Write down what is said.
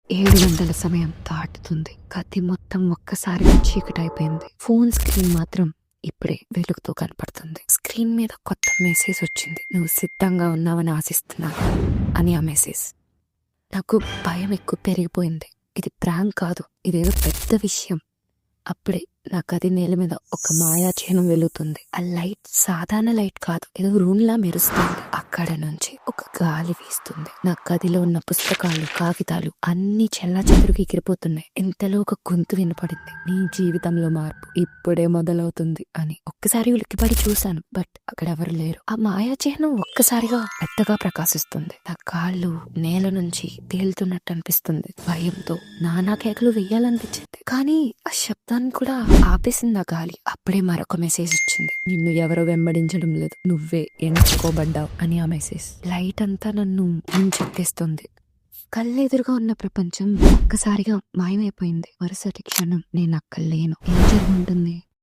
7 గంటల సమయం దాటుతుంది. గది మొత్తం ఒక్కసారిగా చీకటైపోయింది. ఫోన్ స్క్రీన్ మాత్రం ఇప్పుడే వెలుగుతూ కనపడుతుంది. స్క్రీన్ మీద కొత్త మెసేజ్ వచ్చింది. "నువ్వు సిద్ధంగా ఉన్నావని ఆశిస్తున్నాను" అని ఆ మెసేజ్. నాకు భయం ఎక్కువ పెరిగిపోయింది. ఇది ప్రాంక్ కాదు, ఇదేదో పెద్ద విషయం. అప్పుడే నా గది నేల మీద ఒక మాయా చిహ్నం వెలుగుతుంది. ఆ లైట్ సాధారణ లైట్ కాదు, ఏదో రూమ్ లా మెరుస్తుంది. అక్కడ నుంచి ఒక గాలి వీస్తుంది. నా గదిలో ఉన్న పుస్తకాలు, కాగితాలు అన్ని చెల్లాచెదురుగా ఎగిరిపోతున్నాయి. ఇంతలో ఒక గొంతు వినపడింది. "నీ జీవితంలో మార్పు ఇప్పుడే మొదలవుతుంది" అని. ఒక్కసారి ఉలిక్కిపడి చూశాను, బట్ అక్కడ ఎవరు లేరు. ఆ మాయా చిహ్నం ఒక్కసారిగా పెద్దగా ప్రకాశిస్తుంది. నా కాళ్ళు నేల నుంచి తేలుతున్నట్టు అనిపిస్తుంది. భయంతో నానా కేకలు వెయ్యాలనిపించింది, కానీ ఆ శబ్దాన్ని కూడా ఆపేసింది ఆ గాలి. అప్పుడే మరొక మెసేజ్ వచ్చింది. "నిన్ను ఎవరో వెంబడించడం లేదు, నువ్వే ఎంచుకోబడ్డావు" అని ఆ మెసేజ్. లైట్ అంతా నన్ను ముంచెత్తేస్తుంది. కళ్ళెదురుగా ఉన్న ప్రపంచం ఒక్కసారిగా మాయమైపోయింది. మరుసటి క్షణం నేను అక్కడ లేను. ఏం జరుగుతుంది?